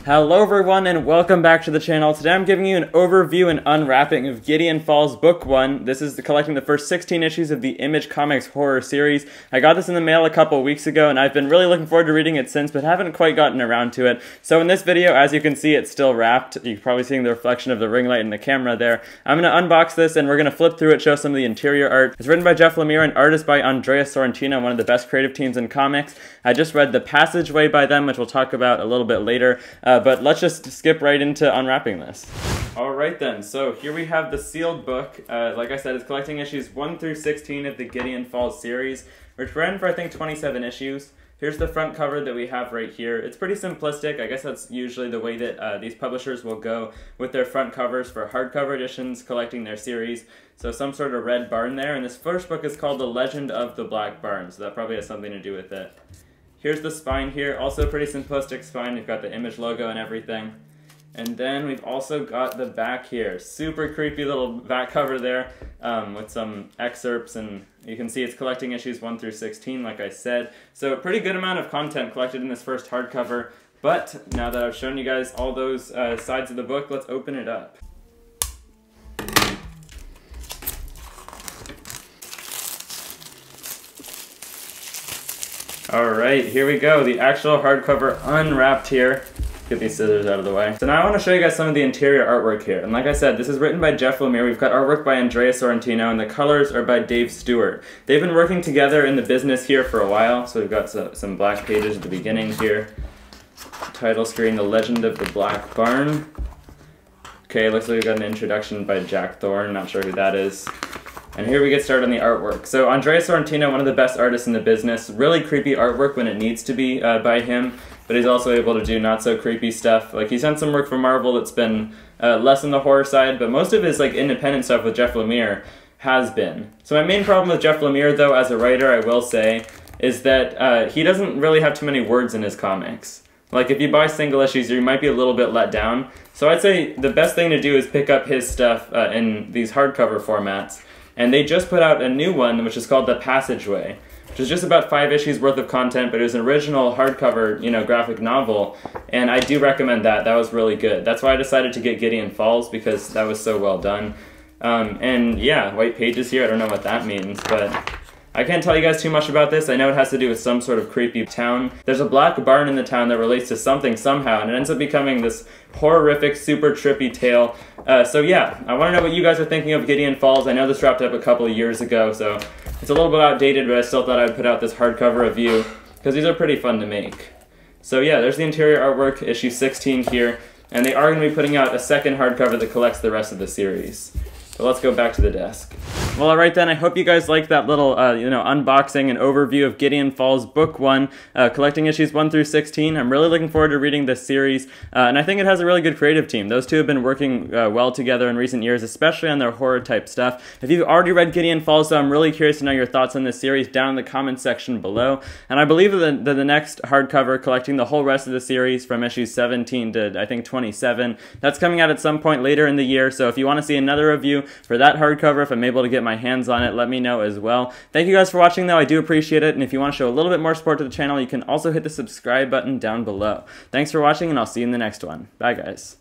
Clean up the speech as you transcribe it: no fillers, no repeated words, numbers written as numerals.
Hello everyone and welcome back to the channel. Today I'm giving you an overview and unwrapping of Gideon Falls Book 1. This is collecting the first 16 issues of the Image Comics horror series. I got this in the mail a couple weeks ago and I've been really looking forward to reading it since, but haven't quite gotten around to it. So in this video, as you can see, it's still wrapped. You're probably seeing the reflection of the ring light in the camera there. I'm going to unbox this and we're going to flip through it, show some of the interior art. It's written by Jeff Lemire and art is by Andrea Sorrentino, one of the best creative teams in comics. I just read The Passageway by them, which we'll talk about a little bit later. But let's just skip right into unwrapping this. Alright then, so here we have the sealed book. Like I said, it's collecting issues 1 through 16 of the Gideon Falls series, which ran for I think 27 issues. Here's the front cover that we have right here. It's pretty simplistic. I guess that's usually the way that these publishers will go with their front covers for hardcover editions collecting their series. So some sort of red barn there, and this first book is called The Legend of the Black Barn, so that probably has something to do with it. Here's the spine here, also pretty simplistic spine. We've got the Image logo and everything. And then we've also got the back here. Super creepy little back cover there with some excerpts, and you can see it's collecting issues 1 through 16, like I said. So a pretty good amount of content collected in this first hardcover. But now that I've shown you guys all those sides of the book, let's open it up. Alright, here we go. The actual hardcover unwrapped here. Get these scissors out of the way. So now I want to show you guys some of the interior artwork here. And like I said, this is written by Jeff Lemire. We've got artwork by Andrea Sorrentino, and the colors are by Dave Stewart. They've been working together in the business here for a while. So we've got some black pages at the beginning here. Title screen, The Legend of the Black Barn. Okay, looks like we've got an introduction by Jack Thorne. Not sure who that is. And here we get started on the artwork. So Andrea Sorrentino, one of the best artists in the business, really creepy artwork when it needs to be by him, but he's also able to do not so creepy stuff. Like he's done some work for Marvel that's been less on the horror side, but most of his like independent stuff with Jeff Lemire has been. So my main problem with Jeff Lemire though, as a writer, I will say, is that he doesn't really have too many words in his comics. Like if you buy single issues, you might be a little bit let down. So I'd say the best thing to do is pick up his stuff in these hardcover formats. And they just put out a new one, which is called The Passageway, which is just about 5 issues worth of content, but it was an original hardcover, graphic novel, and I do recommend that. That was really good. That's why I decided to get Gideon Falls, because that was so well done. And yeah, white pages here, I don't know what that means, but I can't tell you guys too much about this. I know it has to do with some sort of creepy town. There's a black barn in the town that relates to something somehow, and it ends up becoming this horrific, super trippy tale. So yeah, I want to know what you guys are thinking of Gideon Falls. I know this wrapped up a couple of years ago, so it's a little bit outdated, but I still thought I'd put out this hardcover review, because these are pretty fun to make. So yeah, there's the interior artwork, issue 16 here, and they are going to be putting out a second hardcover that collects the rest of the series. So let's go back to the desk. Well, alright then, I hope you guys liked that little, unboxing and overview of Gideon Falls Book 1, collecting issues 1 through 16. I'm really looking forward to reading this series, and I think it has a really good creative team. Those two have been working well together in recent years, especially on their horror-type stuff. If you've already read Gideon Falls, though, I'm really curious to know your thoughts on this series down in the comments section below. And I believe that the next hardcover, collecting the whole rest of the series from issues 17 to, I think, 27, that's coming out at some point later in the year, so if you want to see another review for that hardcover, if I'm able to get my hands on it, let me know as well. Thank you guys for watching though, I do appreciate it, and if you want to show a little bit more support to the channel, you can also hit the subscribe button down below. Thanks for watching, and I'll see you in the next one. Bye guys.